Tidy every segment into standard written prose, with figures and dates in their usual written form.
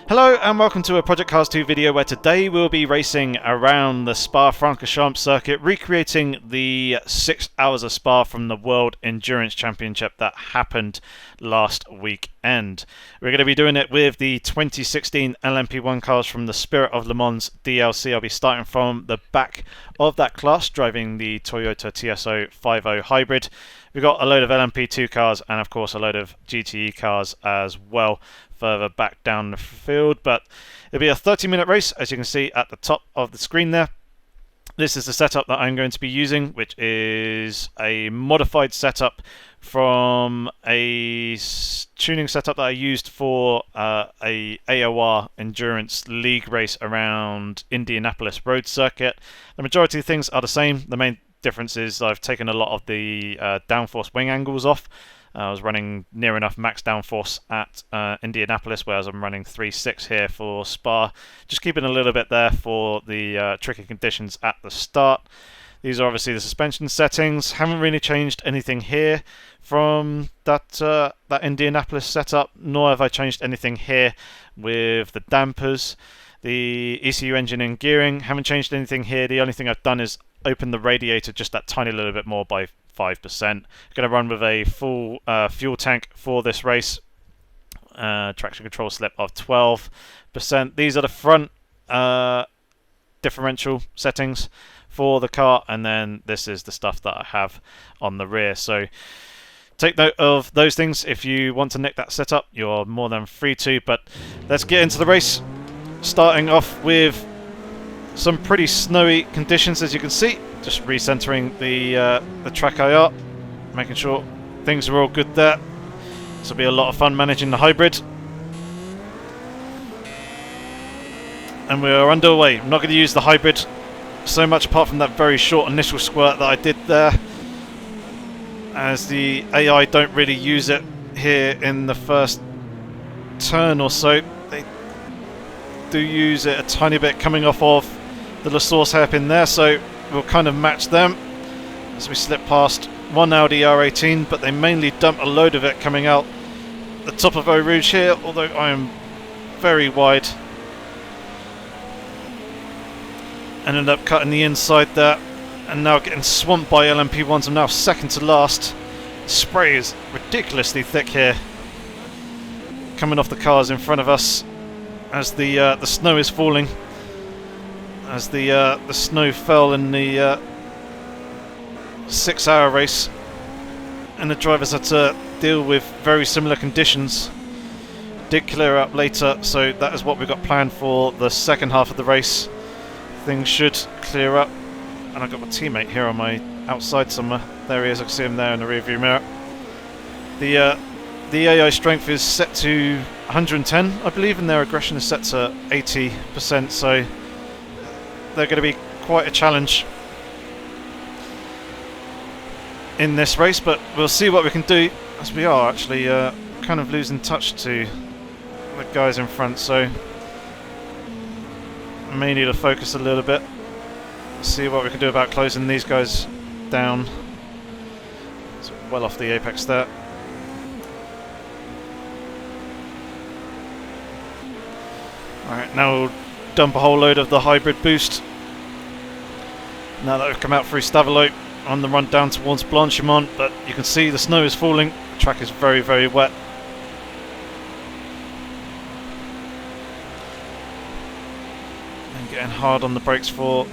Hello and welcome to a Project Cars 2 video where today we'll be racing around the Spa Francorchamps circuit, recreating the 6 hours of Spa from the World Endurance Championship that happened last weekend. We're going to be doing it with the 2016 LMP1 cars from the Spirit of Le Mans DLC. I'll be starting from the back of that class, driving the Toyota TS050 Hybrid. We've got a load of LMP2 cars and of course a load of GTE cars as well further back down the field, but it'll be a 30-minute race, as you can see at the top of the screen there. This is the setup that I'm going to be using, which is a modified setup from a tuning setup that I used for a AOR Endurance League race around Indianapolis Road Circuit. The majority of things are the same. The main difference is I've taken a lot of the downforce wing angles off. I was running near enough max downforce at Indianapolis, whereas I'm running 3.6 here for Spa. Just keeping a little bit there for the tricky conditions at the start. These are obviously the suspension settings. Haven't really changed anything here from that Indianapolis setup, nor have I changed anything here with the dampers. The ECU engine and gearing, haven't changed anything here. The only thing I've done is open the radiator just that tiny little bit more by 5%. Going to run with a full fuel tank for this race. Traction control slip of 12%. These are the front differential settings for the car, and then this is the stuff that I have on the rear. So take note of those things. If you want to nick that setup, you're more than free to, but let's get into the race. Starting off with some pretty snowy conditions, as you can see. Just recentering the TrackIR, making sure things are all good there. This will be a lot of fun managing the hybrid. And we are underway. I'm not going to use the hybrid so much apart from that very short initial squirt that I did there, as the AI don't really use it here in the first turn or so. They do use it a tiny bit coming off of the La Source hairpin there, so we'll kind of match them as we slip past one Audi R18, but they mainly dump a load of it coming out the top of Eau Rouge here, although I am very wide. Ended up cutting the inside there and now getting swamped by LMP1s. I'm now second to last. The spray is ridiculously thick here, coming off the cars in front of us as the snow is falling. As the snow fell in the 6-hour race, and the drivers had to deal with very similar conditions. Did clear up later, so that is what we've got planned for the second half of the race. Things should clear up, and I've got my teammate here on my outside somewhere. There he is, I can see him there in the rearview mirror. The AI strength is set to 110, I believe, and their aggression is set to 80%, so they're going to be quite a challenge in this race, but we'll see what we can do, as we are actually kind of losing touch to the guys in front, so I may need to focus a little bit, see what we can do about closing these guys down. So well off the apex there. Alright, now we'll dump a whole load of the hybrid boost. Now that we've come out through Stavelot on the run down towards Blanchimont, but you can see the snow is falling. The track is very, very wet. And getting hard on the brakes for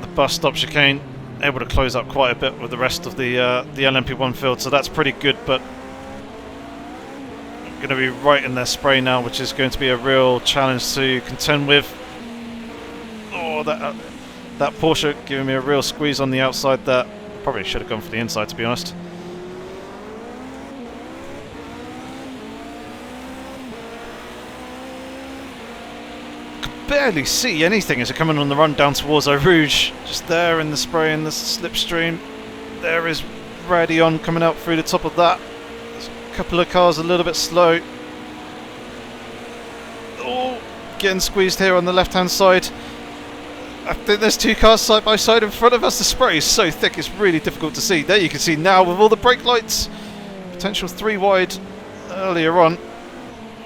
the bus stop chicane. Able to close up quite a bit with the rest of the LMP1 field, so that's pretty good, but going to be right in their spray now, which is going to be a real challenge to contend with. Oh, that Porsche giving me a real squeeze on the outside there. Probably should have gone for the inside, to be honest. Could barely see anything as they're coming on the run down towards Eau Rouge. Just there in the spray and the slipstream. There is Radion coming out through the top of that. Couple of cars a little bit slow. Oh, getting squeezed here on the left hand side. I think there's two cars side by side in front of us. The spray is so thick it's really difficult to see. There you can see now with all the brake lights. Potential 3 wide earlier on.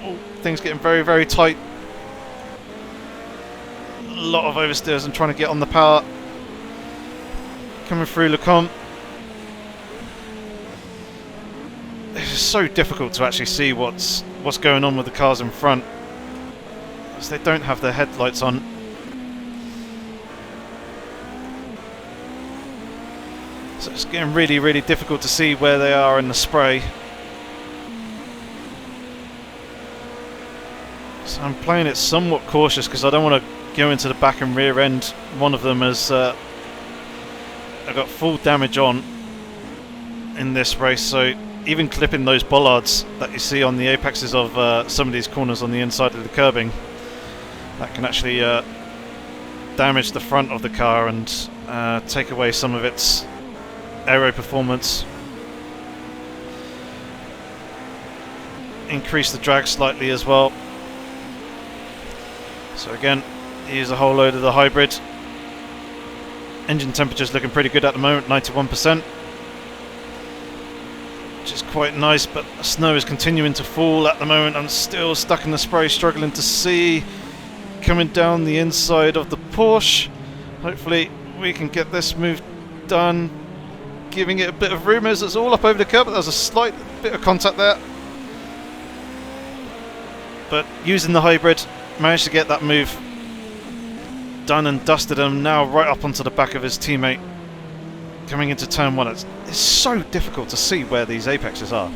Oh, things getting very, very tight. A lot of oversteers and trying to get on the power. Coming through Lecomte. It's so difficult to actually see what's going on with the cars in front, as they don't have their headlights on. So it's getting really, really difficult to see where they are in the spray. So I'm playing it somewhat cautious because I don't want to go into the back and rear end. One of them has I got full damage on in this race, so even clipping those bollards that you see on the apexes of some of these corners on the inside of the curbing, that can actually damage the front of the car and take away some of its aero performance, increase the drag slightly as well. So again, here's a whole load of the hybrid. Engine temperature's looking pretty good at the moment, 91%, which is quite nice, but the snow is continuing to fall at the moment. I'm still stuck in the spray, struggling to see coming down the inside of the Porsche. Hopefully we can get this move done, giving it a bit of room as it's all up over the curb, but there's a slight bit of contact there. But using the hybrid, managed to get that move done and dusted him. Now right up onto the back of his teammate coming into turn one. It's so difficult to see where these apexes are.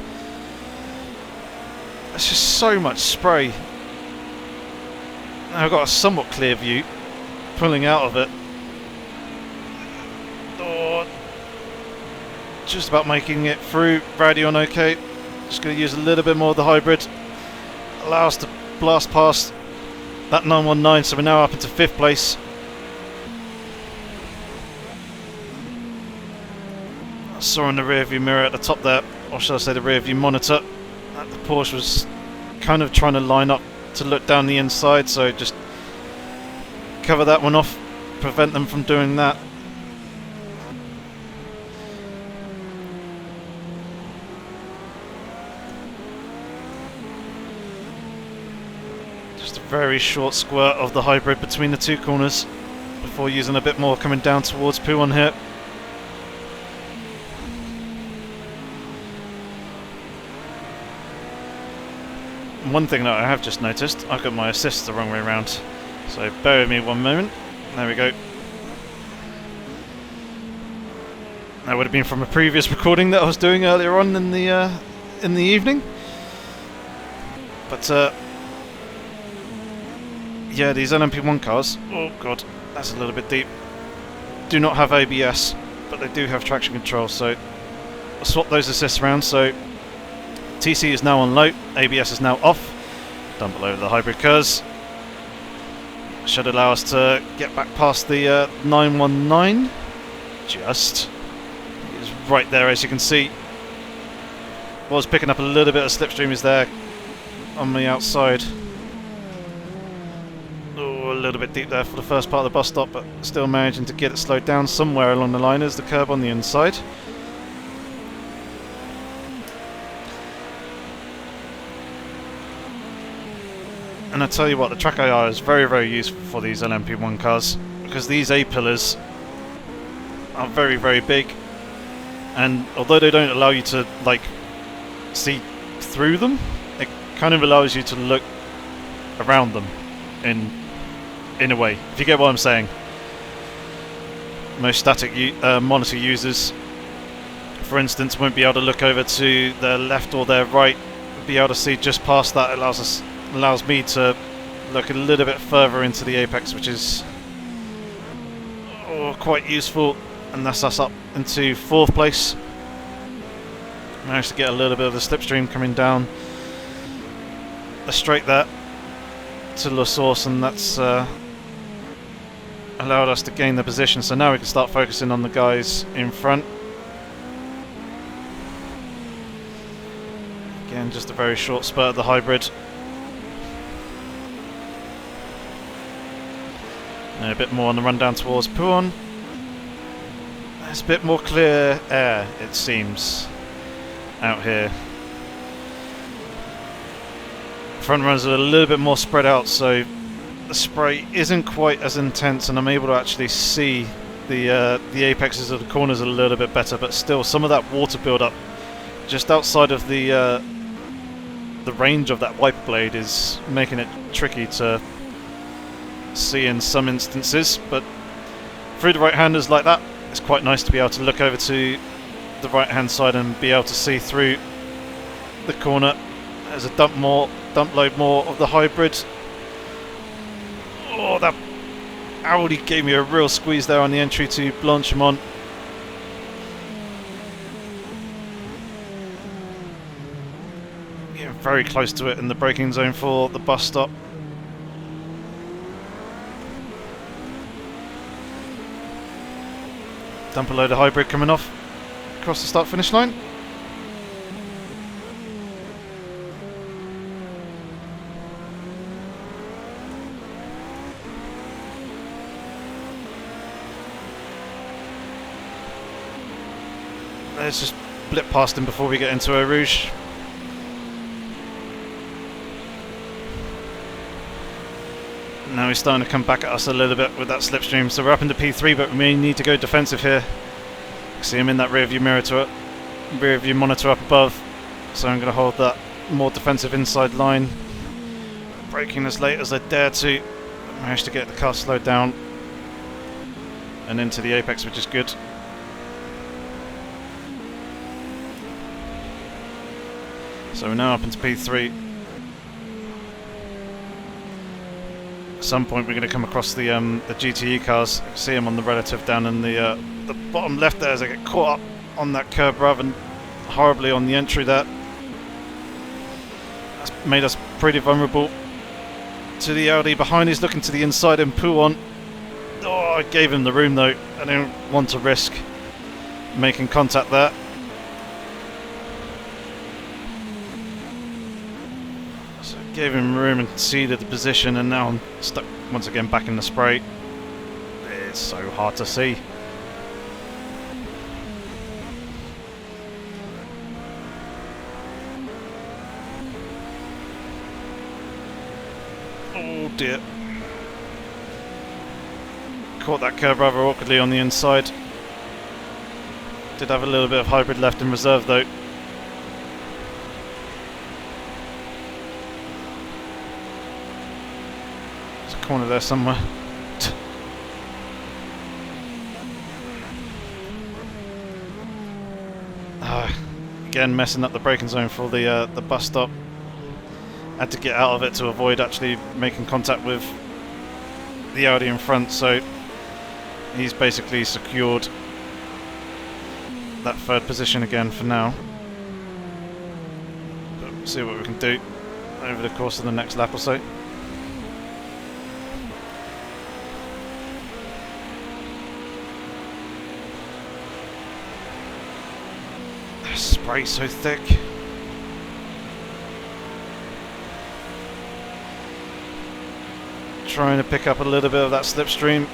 There's just so much spray. Now I've got a somewhat clear view pulling out of it. Oh, just about making it through. Radeon okay. Just going to use a little bit more of the hybrid. Allow us to blast past that 919, so we're now up into 5th place. I saw in the rear view mirror at the top there, or should I say the rear view monitor, that the Porsche was kind of trying to line up to look down the inside, so just cover that one off, prevent them from doing that. Just a very short squirt of the hybrid between the two corners before using a bit more coming down towards P1 here. One thing that I have just noticed, I've got my assists the wrong way around, so bear with me one moment. There we go. That would have been from a previous recording that I was doing earlier on in the evening. But yeah, these LMP1 cars, oh god, that's a little bit deep, do not have ABS, but they do have traction control, so I'll swap those assists around. So TC is now on low, ABS is now off, down below the hybrid curves. Should allow us to get back past the 919, just. It's right there, as you can see. Was picking up a little bit of slipstream is there on the outside. Oh, a little bit deep there for the first part of the bus stop, but still managing to get it slowed down somewhere along the line as the curb on the inside. And I tell you what, the TrackIR is very, very useful for these LMP1 cars, because these A-pillars are very, very big, and although they don't allow you to like see through them, it kind of allows you to look around them in a way, if you get what I'm saying. Most static monitor users, for instance, won't be able to look over to their left or their right, be able to see just past that. It allows me to look a little bit further into the apex, which is quite useful, and that's us up into 4th place. Managed to get a little bit of the slipstream coming down the straight there to La Source, and that's allowed us to gain the position, so now we can start focusing on the guys in front. Again, just a very short spurt of the hybrid. And a bit more on the run down towards P1. There's a bit more clear air, it seems, out here. front runners are a little bit more spread out, so the spray isn't quite as intense, and I'm able to actually see the apexes of the corners a little bit better. But still, some of that water build-up just outside of the range of that wiper blade is making it tricky to see in some instances. But through the right-handers like that, it's quite nice to be able to look over to the right-hand side and be able to see through the corner. There's a dump load more of the hybrid. Oh, that Audi gave me a real squeeze there on the entry to Blanchimont. Yeah, very close to it in the braking zone for the bus stop. Dump a load of hybrid coming off across the start finish line. Let's just blip past him before we get into Eau Rouge. Now he's starting to come back at us a little bit with that slipstream, so we're up into P3, but we may need to go defensive here. See him in that rear view monitor up above, so I'm going to hold that more defensive inside line. Braking as late as I dare to. Managed to get the car slowed down and into the apex, which is good. So we're now up into P3. At some point we're going to come across the GTE cars. You can see them on the relative down in the bottom left there as I get caught up on that curb rather than horribly on the entry there. That's made us pretty vulnerable to the Audi behind. He's looking to the inside and Pouon. Oh, I gave him the room though. I didn't want to risk making contact there. Gave him room and conceded the position, and now I'm stuck once again back in the spray. It's so hard to see. Oh dear. Caught that curve rather awkwardly on the inside. Did have a little bit of hybrid left in reserve though. Corner there somewhere. Again messing up the braking zone for the bus stop. Had to get out of it to avoid actually making contact with the Audi in front, so he's basically secured that third position again for now. But we'll see what we can do over the course of the next lap or so. Spray so thick. Trying to pick up a little bit of that slipstream.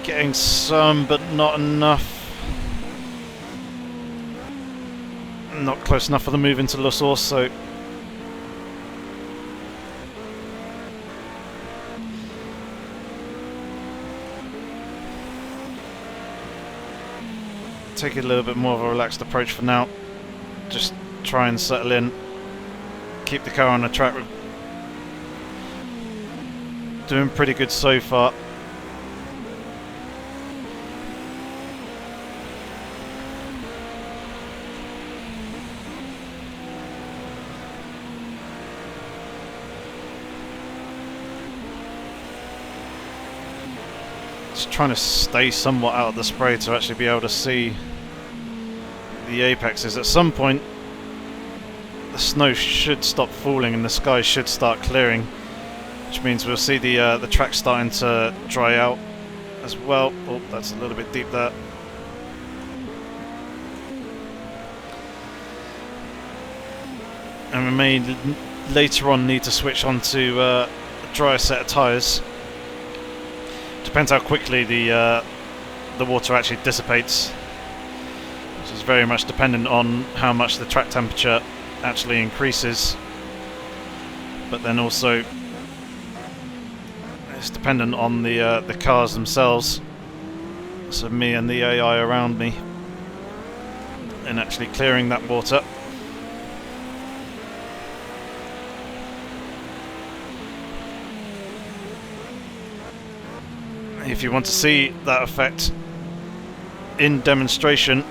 Getting some, but not enough. Not close enough for the move into La Source, so take a little bit more of a relaxed approach for now. Just try and settle in, keep the car on the track. Doing pretty good so far. Just trying to stay somewhat out of the spray to actually be able to see the apexes. At some point the snow should stop falling and the sky should start clearing, which means we'll see the track starting to dry out as well. Oh, that's a little bit deep there. And we may later on need to switch on to a drier set of tyres. Depends how quickly the water actually dissipates. which is very much dependent on how much the track temperature actually increases, but then also it's dependent on the cars themselves, so me and the AI around me, and actually clearing that water. If you want to see that effect in demonstration,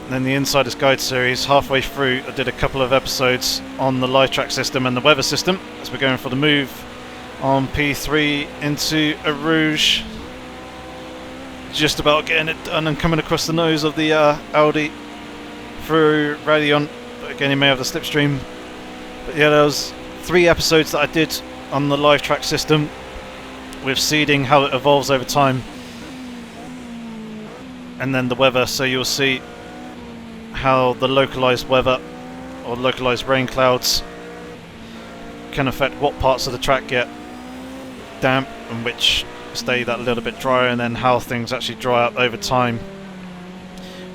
then the Insider's Guide series, halfway through, I did a couple of episodes on the live track system and the weather system as we're going for the move on P3 into a Rouge. Just about getting it done and coming across the nose of the Audi through Radeon, but again, you may have the slipstream. But yeah, there was 3 episodes that I did on the live track system with seeding, how it evolves over time, and then the weather, so you'll see how the localized weather or localized rain clouds can affect what parts of the track get damp and which stay that little bit drier, and then how things actually dry up over time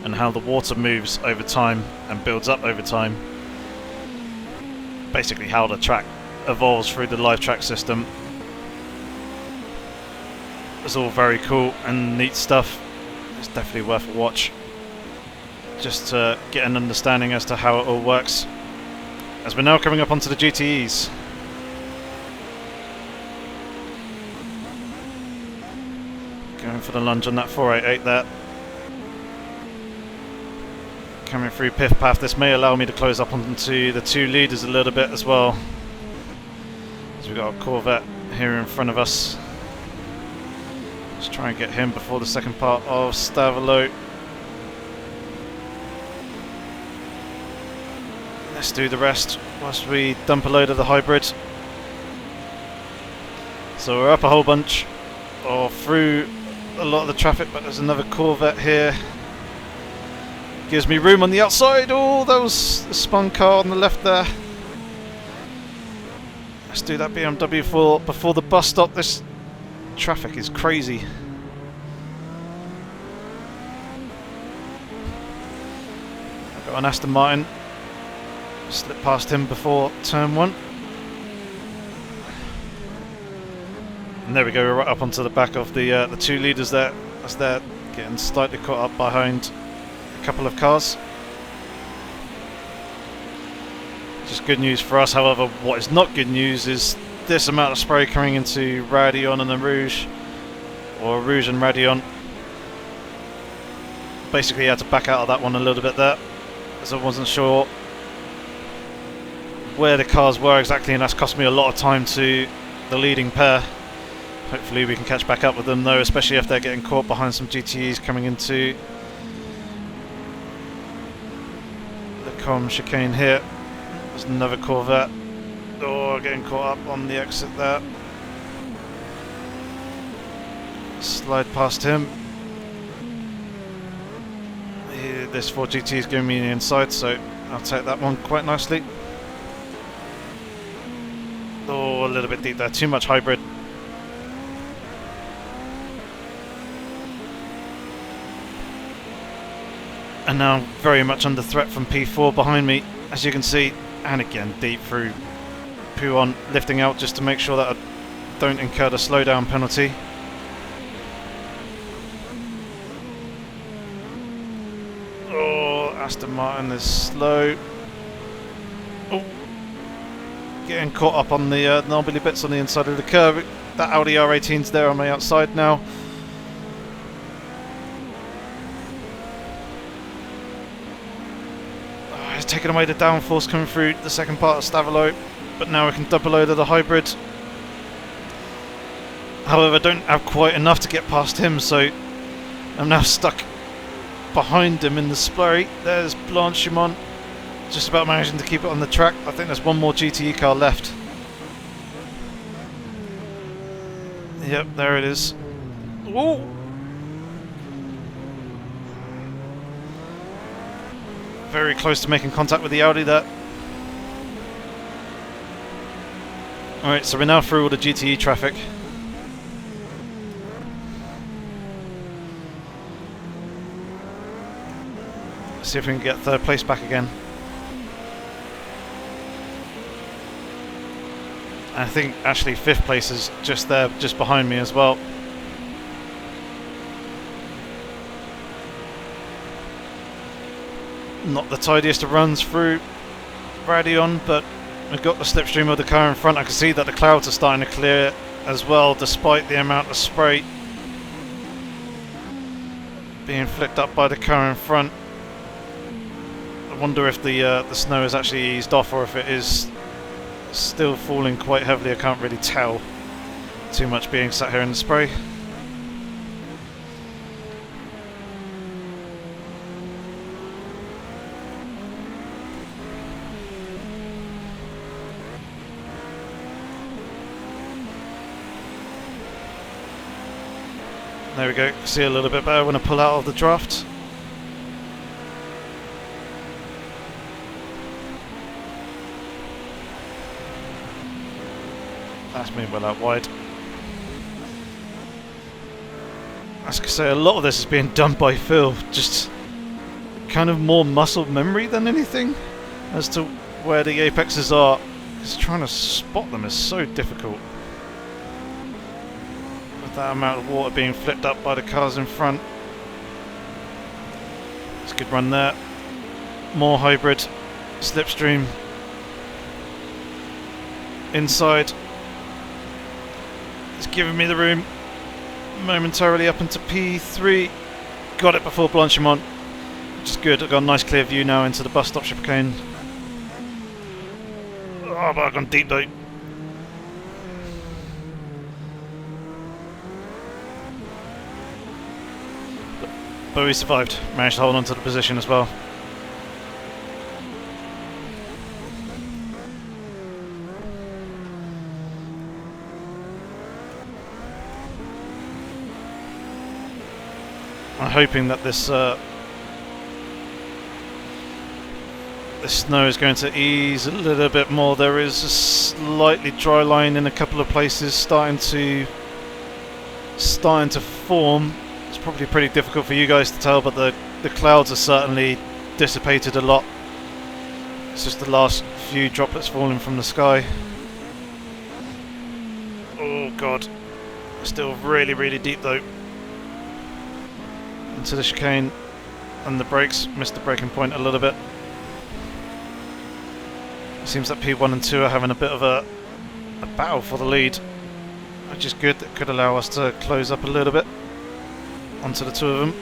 and how the water moves over time and builds up over time. Basically how the track evolves through the live track system. It's all very cool and neat stuff. It's definitely worth a watch, just to get an understanding as to how it all works. As we're now coming up onto the GTEs. Going for the lunge on that 488 there. Coming through Piff Path, this may allow me to close up onto the 2 leaders a little bit as well. So we've got a Corvette here in front of us. Let's try and get him before the second part of Stavolo. Let's do the rest whilst we dump a load of the hybrid. So we're up a whole bunch, or through a lot of the traffic, but there's another Corvette here. Gives me room on the outside. Oh, that was a spun car on the left there. Let's do that BMW before the bus stop. This traffic is crazy. I've got an Aston Martin. Slip past him before turn 1. And there we go, we're right up onto the back of the 2 leaders there. As they're getting slightly caught up behind a couple of cars. Just good news for us. However, what is not good news is this amount of spray coming into Radeon and the Rouge, or Rouge and Radeon. Basically, I had to back out of that one a little bit there, as I wasn't sure where the cars were exactly, and that's cost me a lot of time to the leading pair. Hopefully we can catch back up with them though, especially if they're getting caught behind some GTEs coming into the Com chicane here. There's another Corvette. Oh, getting caught up on the exit there. Slide past him. This 4GT is giving me the inside, so I'll take that one quite nicely. Oh, a little bit deep there. Too much hybrid. And now very much under threat from P4 behind me, as you can see. And again, deep through P1, lifting out just to make sure that I don't incur the slowdown penalty. Oh, Aston Martin is slow. Oh, getting caught up on the knobbly bits on the inside of the curve. That Audi R18's there on my outside now. Taking away the downforce coming through the second part of Stavolo, but now I can double load of the hybrid. However, I don't have quite enough to get past him, so I'm now stuck behind him in the slurry. There's Blanchimont, just about managing to keep it on the track. I think there's one more GTE car left. Yep, there it is. Ooh. Very close to making contact with the Audi there. Alright, so we're now through all the GTE traffic. See if we can get third place back again. I think actually fifth place is just there, just behind me as well. Not the tidiest of runs through Radion, but we've got the slipstream of the car in front. I can see that the clouds are starting to clear as well, despite the amount of spray being flicked up by the car in front. I wonder if the snow has actually eased off, or if it is still falling quite heavily. I can't really tell too much being sat here in the spray. There we go, see a little bit better when I pull out of the draft. That's me well out wide. As I say, a lot of this is being done by Phil, just kind of more muscle memory than anything as to where the apexes are, because trying to spot them is so difficult. With that amount of water being flipped up by the cars in front. It's a good run there. More hybrid, slipstream, inside. It's giving me the room momentarily up into P3. Got it before Blanchimont, which is good. I've got a nice clear view now into the bus stop chicane. Oh, but I've gone deep though. But we survived. Managed to hold on to the position as well. I'm hoping that this snow is going to ease a little bit more. There is a slightly dry line in a couple of places starting to form. It's probably pretty difficult for you guys to tell, but the clouds are certainly dissipated a lot. It's just the last few droplets falling from the sky. Oh god, still really, really deep though. Into the chicane, and the brakes missed the braking point a little bit. It seems that P1 and 2 are having a bit of a battle for the lead, which is good. That could allow us to close up a little bit onto the two of them.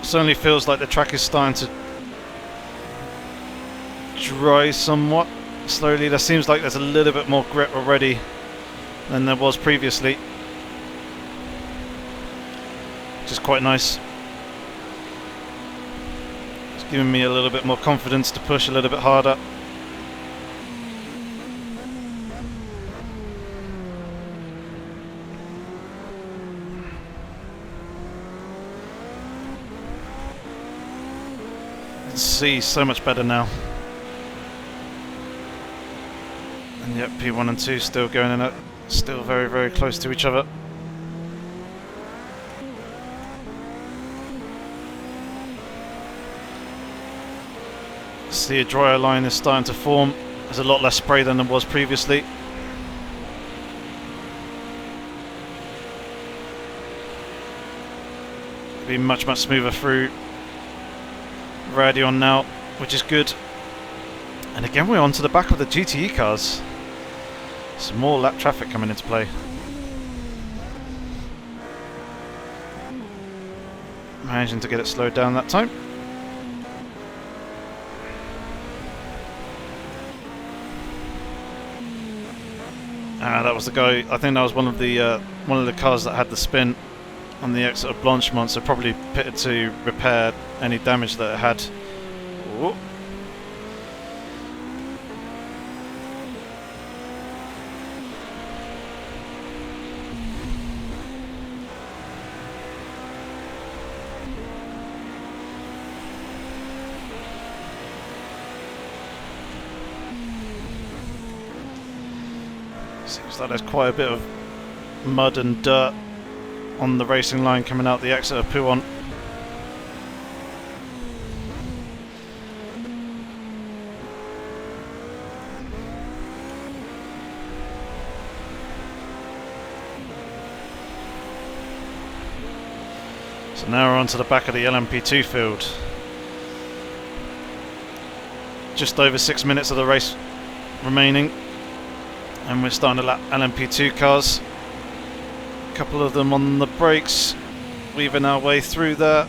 Certainly feels like the track is starting to dry somewhat slowly. There seems like there's a little bit more grip already than there was previously, which is quite nice. It's giving me a little bit more confidence to push a little bit harder. See so much better now. And yep, P1 and 2 still going in it, still very, very close to each other. See, a drier line is starting to form. There's a lot less spray than there was previously. It'll be much, much smoother through Radion now, which is good. And again, we're onto the back of the GTE cars. Some more lap traffic coming into play. Managing to get it slowed down that time. That was the guy. I think that was one of the cars that had the spin on the exit of Blanchemont, so probably pitted to repair any damage that it had. Ooh. Seems like there's quite a bit of mud and dirt on the racing line coming out the exit of F.O.O.L. So now we're on to the back of the LMP2 field. Just over 6 minutes of the race remaining, and we're starting to lap LMP2 cars. A couple of them on the brakes, weaving our way through there,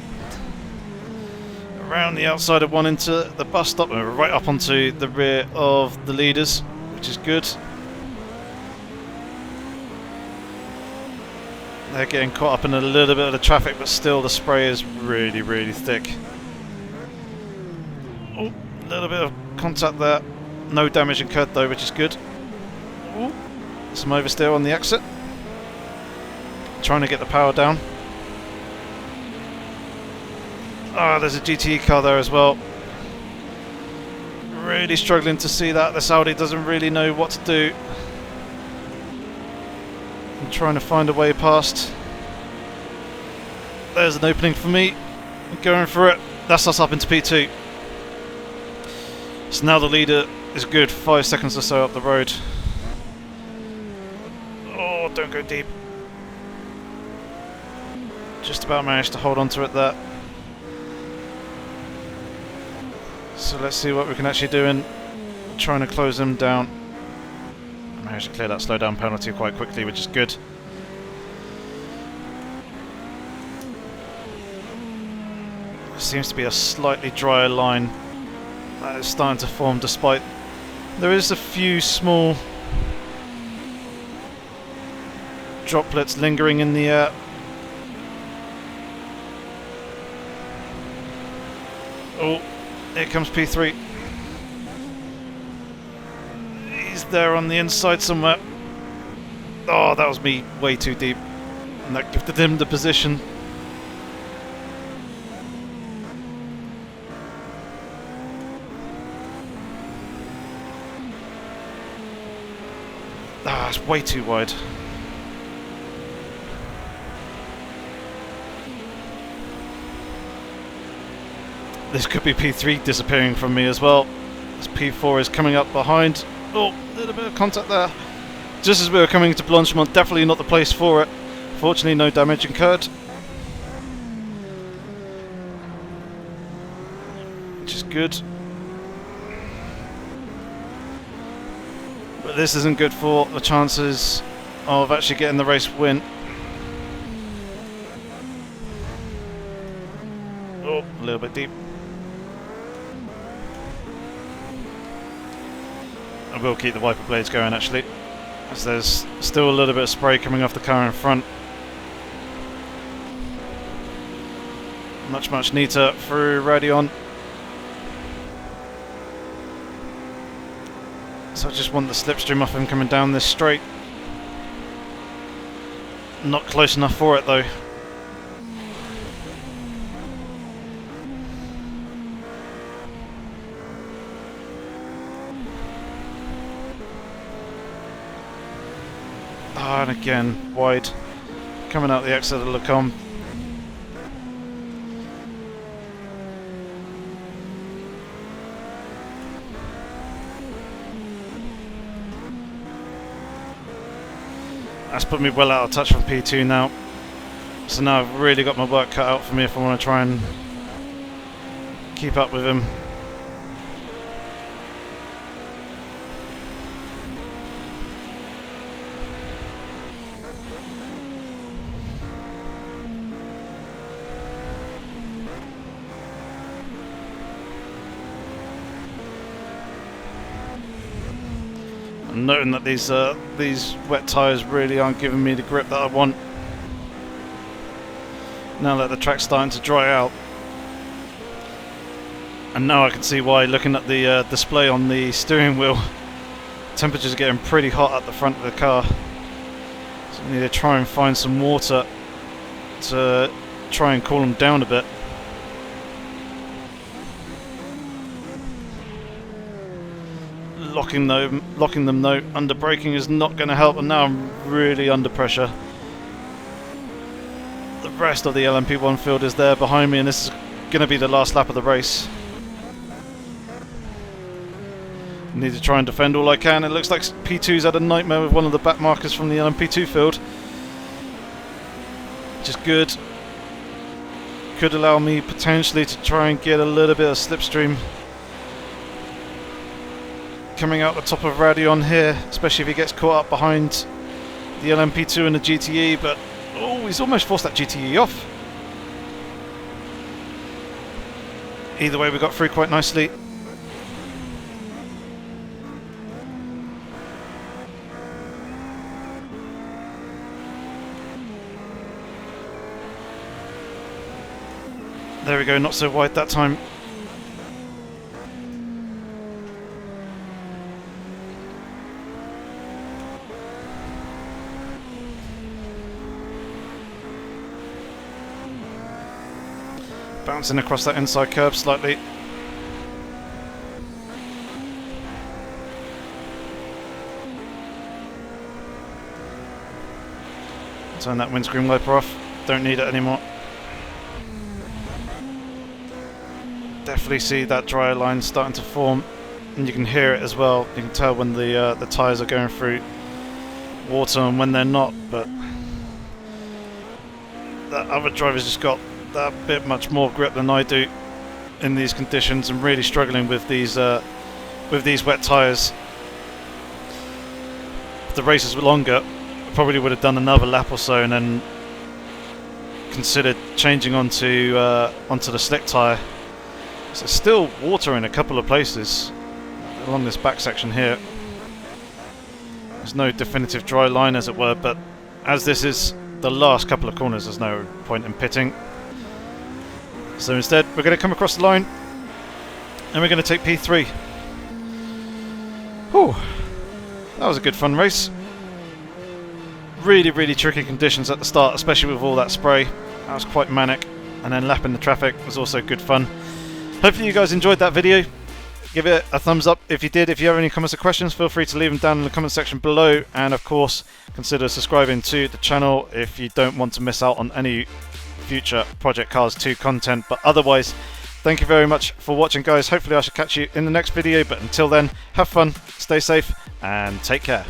around the outside of one into the bus stop, and we're right up onto the rear of the leaders, which is good. They're getting caught up in a little bit of the traffic, but still the spray is really, really thick. Oh, a little bit of contact there. No damage incurred though, which is good. Ooh, some oversteer on the exit. Trying to get the power down. Ah, there's a GTE car there as well. Really struggling to see that. The Audi doesn't really know what to do. I'm trying to find a way past. There's an opening for me. I'm going for it. That's us up into P2. So now the leader is good 5 seconds or so up the road. Oh, don't go deep. Just about managed to hold on to it there. So let's see what we can actually do in trying to close them down. I managed to clear that slowdown penalty quite quickly, which is good. There seems to be a slightly drier line that is starting to form, despite there is a few small droplets lingering in the air. Oh, here comes P3. He's there on the inside somewhere. Oh, that was me way too deep, and that gifted him the position. Ah, it's way too wide. This could be P3 disappearing from me as well, as P4 is coming up behind. Oh, a little bit of contact there. Just as we were coming into Blanchemont, definitely not the place for it. Fortunately, no damage incurred, which is good. But this isn't good for the chances of actually getting the race win. Oh, a little bit deep. I will keep the wiper blades going actually, as there's still a little bit of spray coming off the car in front. Much neater through Radeon. So I just want the slipstream off him coming down this straight. Not close enough for it though. Ah, and again, wide. Coming out the exit of Lacombe. That's put me well out of touch from P2 now. So now I've really got my work cut out for me if I want to try and keep up with him. Noting that these wet tyres really aren't giving me the grip that I want. Now that the track's starting to dry out. And now I can see why, looking at the display on the steering wheel, temperatures are getting pretty hot at the front of the car. So I need to try and find some water to try and cool them down a bit. Locking them though, under braking is not going to help, and now I'm really under pressure. The rest of the LMP1 field is there behind me, and this is going to be the last lap of the race. I need to try and defend all I can. It looks like P2's had a nightmare with one of the back markers from the LMP2 field, which is good. Could allow me potentially to try and get a little bit of slipstream coming out the top of Radion here, especially if he gets caught up behind the LMP2 and the GTE, but oh, he's almost forced that GTE off. Either way, we got through quite nicely. There we go, not so wide that time. Bouncing across that inside curb slightly. Turn that windscreen wiper off. Don't need it anymore. Definitely see that dry line starting to form, and you can hear it as well. You can tell when the tyres are going through water and when they're not. But that other driver's just got that bit much more grip than I do in these conditions. I'm really struggling with these wet tyres. If the races were longer, I probably would have done another lap or so and then considered changing onto the slick tyre. So there's still water in a couple of places along this back section here. There's no definitive dry line, as it were, but as this is the last couple of corners, there's no point in pitting. So instead, we're going to come across the line and we're going to take P3. Whew, that was a good fun race. Really, really tricky conditions at the start, especially with all that spray. That was quite manic, and then lapping the traffic was also good fun. Hopefully you guys enjoyed that video. Give it a thumbs up if you did. If you have any comments or questions, feel free to leave them down in the comment section below, and of course consider subscribing to the channel if you don't want to miss out on any future Project Cars 2 content. But otherwise, thank you very much for watching, guys. Hopefully I shall catch you in the next video, but until then, have fun, stay safe, and take care.